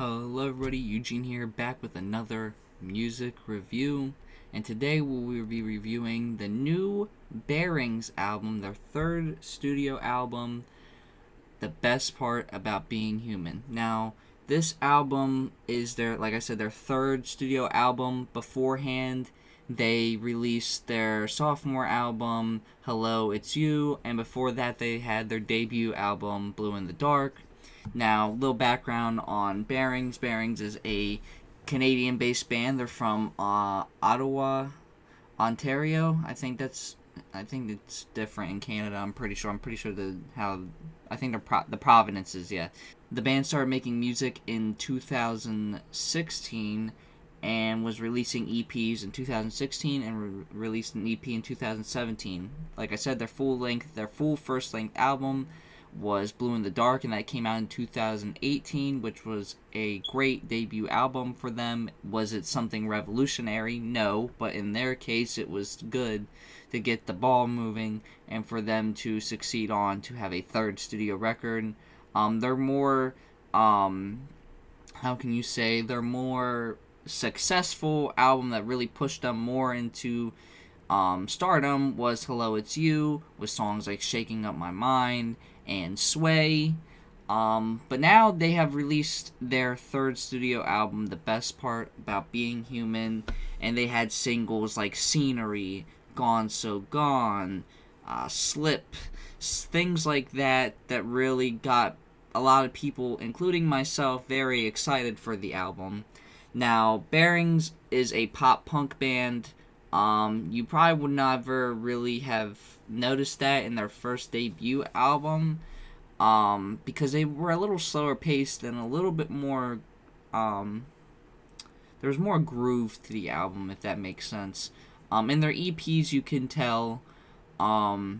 Hello everybody, Eugene here, back with another music review, and today we will be reviewing the new Bearings album, their third studio album, The Best Part About Being Human. Now, this album is like I said, their third studio album. Beforehand, they released their sophomore album, Hello, It's You, and before that they had their debut album, Blue in the Dark. Now, little background on Bearings. Bearings is a Canadian-based band. They're from Ottawa, Ontario. I think it's different in Canada. I'm pretty sure. The provinces. Yeah, the band started making music in 2016 and was releasing EPs in 2016 and released an EP in 2017. Like I said, their full first length album was Blue in the Dark, and that came out in 2018, which was a great debut album for them. Was it something revolutionary? No, but in their case, it was good to get the ball moving and for them to succeed on to have a third studio record. They're more, they're more successful album that really pushed them more into stardom was Hello, It's You, with songs like Shaking Up My Mind and Sway. But now they have released their third studio album, The Best Part About Being Human, and they had singles like Scenery, Gone So Gone, Slip, things like that really got a lot of people, including myself, very excited for the album. Now, Bearings is a pop-punk band. You probably would never really have noticed that in their first debut album, because they were a little slower paced and a little bit more, there was more groove to the album, if that makes sense. In their EPs you can tell, but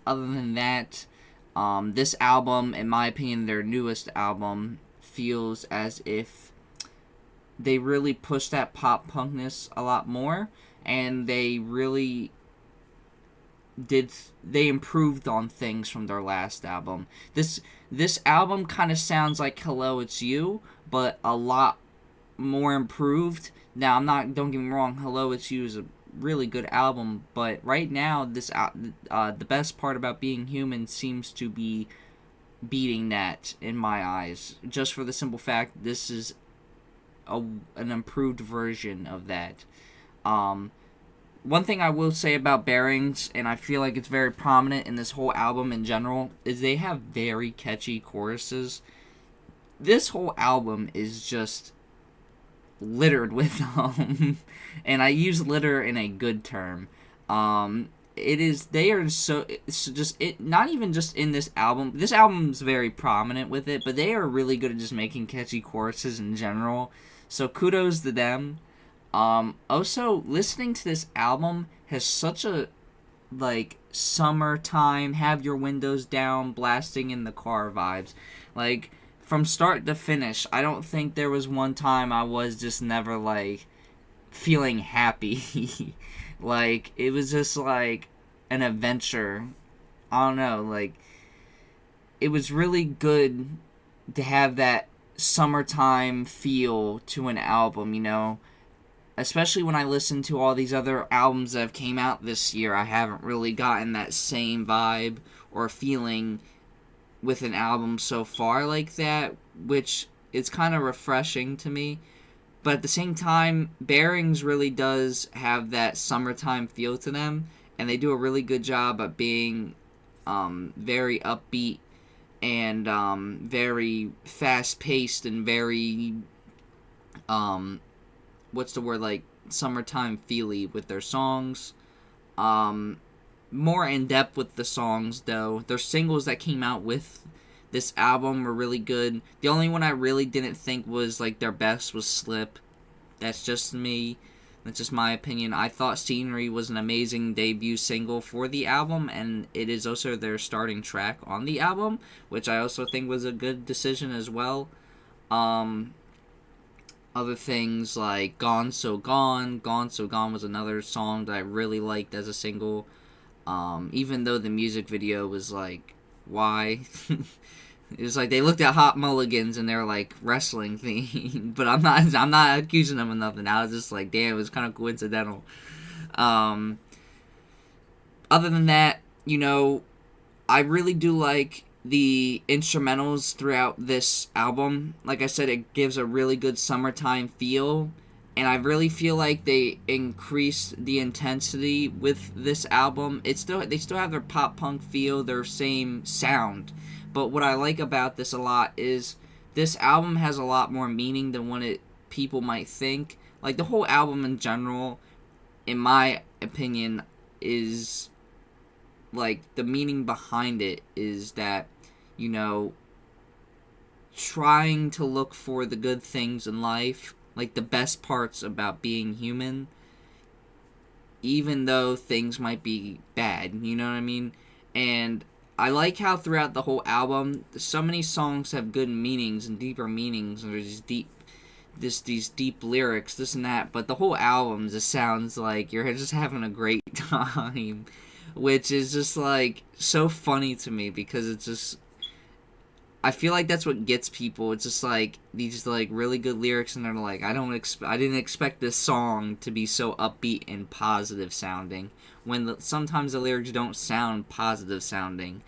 other than that, this album, in my opinion, their newest album, feels as if they really pushed that pop punkness a lot more, and they improved on things from their last album. This album kind of sounds like Hello, It's You, but a lot more improved. Now, don't get me wrong, Hello, It's You is a really good album, but right now, The Best Part About Being Human seems to be beating that in my eyes, just for the simple fact this is an improved version of that. One thing I will say about Bearings, and I feel like it's very prominent in this whole album in general, is they have very catchy choruses. This whole album is just littered with them, and I use litter in a good term. They are so, it's just, it, not even just in this album's very prominent with it, but they are really good at just making catchy choruses in general, so kudos to them. Also, listening to this album has such a, like, summertime, have your windows down, blasting in the car vibes. Like, from start to finish, I don't think there was one time I was just never, like, feeling happy. Like, it was just, like, an adventure. I don't know, like, it was really good to have that summertime feel to an album, you know? Especially when I listen to all these other albums that have came out this year, I haven't really gotten that same vibe or feeling with an album so far like that, which is kind of refreshing to me. But at the same time, Bearings really does have that summertime feel to them, and they do a really good job at being very upbeat and very fast-paced and very, like, summertime feely with their songs. More in-depth with the songs, though. Their singles that came out with this album were really good. The only one I really didn't think was, like, their best was Slip. That's just me. That's just my opinion. I thought Scenery was an amazing debut single for the album, and it is also their starting track on the album, which I also think was a good decision as well. Other things like Gone So Gone. Gone So Gone was another song that I really liked as a single. Even though the music video was like, why? It was like they looked at Hot Mulligans and they were like wrestling theme, but I'm not accusing them of nothing. I was just like, damn, it was kind of coincidental. Um, Other than that, I really do like the instrumentals throughout this album. Like I said, it gives a really good summertime feel, and I really feel like they increased the intensity with this album. They still have their pop punk feel, their same sound. But what I like about this a lot is this album has a lot more meaning than what people might think. Like the whole album in general, in my opinion, is like the meaning behind it is that, trying to look for the good things in life, like the best parts about being human, even though things might be bad, you know what I mean? And I like how throughout the whole album, so many songs have good meanings and deeper meanings, and there's these deep lyrics, this and that, but the whole album just sounds like you're just having a great time, which is just like so funny to me because it's just, I feel like that's what gets people. It's just like these like really good lyrics, and they're like, I didn't expect this song to be so upbeat and positive sounding. When sometimes the lyrics don't sound positive sounding,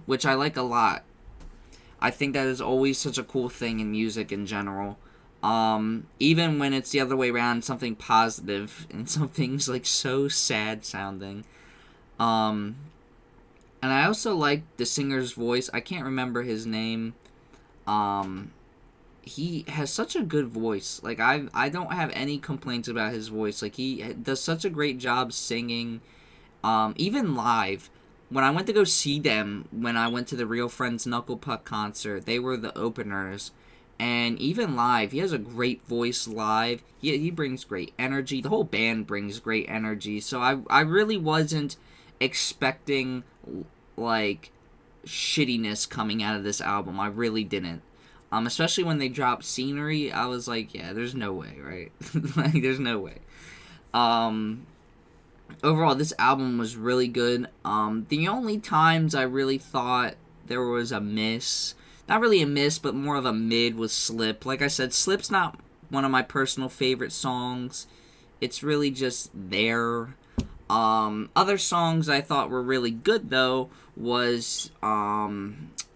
which I like a lot. I think that is always such a cool thing in music in general. Even when it's the other way around, something positive and something's like so sad sounding. And I also like the singer's voice. I can't remember his name. He has such a good voice. Like I don't have any complaints about his voice. Like he does such a great job singing. Even live. When I went to go see them, when I went to the Real Friends Knuckle Puck concert, they were the openers. And even live, he has a great voice live. He brings great energy. The whole band brings great energy. So I really wasn't expecting like shittiness coming out of this album. I really didn't. Especially when they dropped Scenery, I was like, yeah, there's no way, right? Like, there's no way. Overall, this album was really good. The only times I really thought there was a miss, not really a miss, but more of a mid, was Slip. Like I said, Slip's not one of my personal favorite songs. It's really just there. Other songs I thought were really good, though, was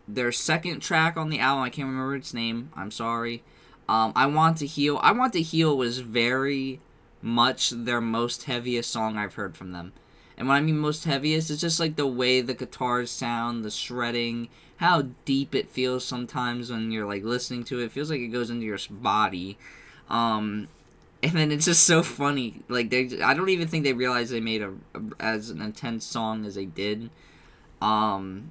their second track on the album. I can't remember its name. I'm sorry. I Want to Heal. I Want to Heal was very much their most heaviest song I've heard from them. And when I mean most heaviest, it's just like the way the guitars sound, the shredding, how deep it feels sometimes when you're like listening to it. It feels like it goes into your body. And then it's just so funny. Like I don't even think they realized they made as an intense song as they did. The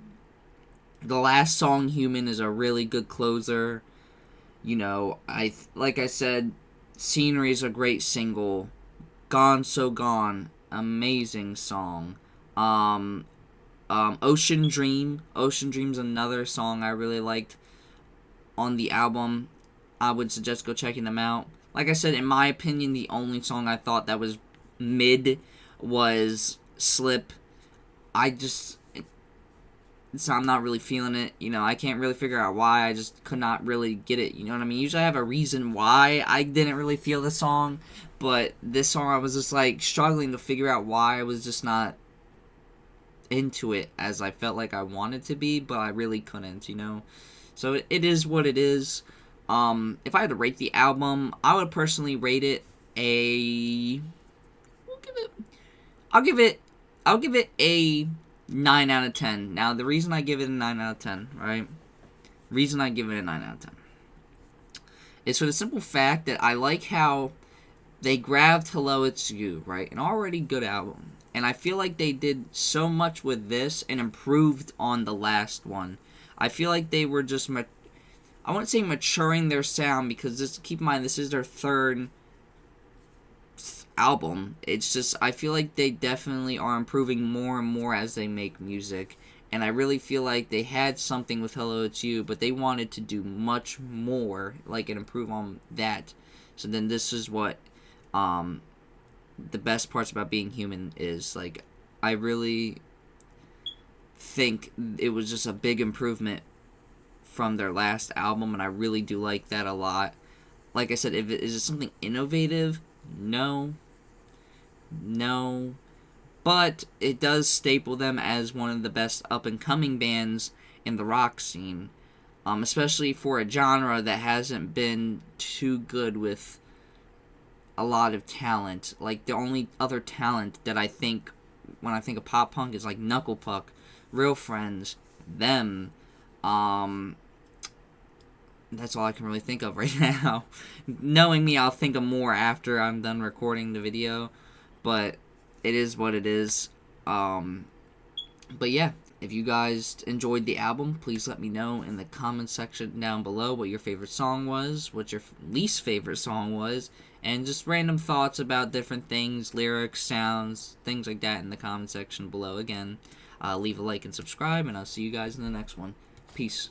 last song, Human, is a really good closer. Like I said, Scenery is a great single. Gone So Gone, amazing song. Ocean Dream's another song I really liked on the album. I would suggest go checking them out. Like I said, in my opinion, the only song I thought that was mid was Slip. I'm not really feeling it. I can't really figure out why. I just could not really get it. You know what I mean? Usually I have a reason why I didn't really feel the song. But this song, I was just like struggling to figure out why I was just not into it as I felt like I wanted to be. But I really couldn't, So it is what it is. If I had to rate the album, I would personally rate it I'll give it a 9 out of 10. Now, the reason I give it a 9 out of 10, right? Reason I give it a 9 out of 10 is for the simple fact that I like how they grabbed Hello, It's You, right? An already good album. And I feel like they did so much with this and improved on the last one. I feel like they were just I wouldn't say maturing their sound, because keep in mind, this is their third album. It's just, I feel like they definitely are improving more and more as they make music. And I really feel like they had something with Hello, It's You, but they wanted to do much more, and improve on that. So then this is what the best parts about Being Human is. I really think it was just a big improvement from their last album, and I really do like that a lot. Like I said, is it something innovative? No. No. But it does staple them as one of the best up-and-coming bands in the rock scene. Especially for a genre that hasn't been too good with a lot of talent. Like, the only other talent that I think, when I think of pop punk, is like Knuckle Puck, Real Friends, them. That's all I can really think of right now. Knowing me, I'll think of more after I'm done recording the video. But it is what it is. But yeah, if you guys enjoyed the album, please let me know in the comment section down below what your favorite song was, what your least favorite song was, and just random thoughts about different things, lyrics, sounds, things like that in the comment section below. Again, leave a like and subscribe, and I'll see you guys in the next one. Peace.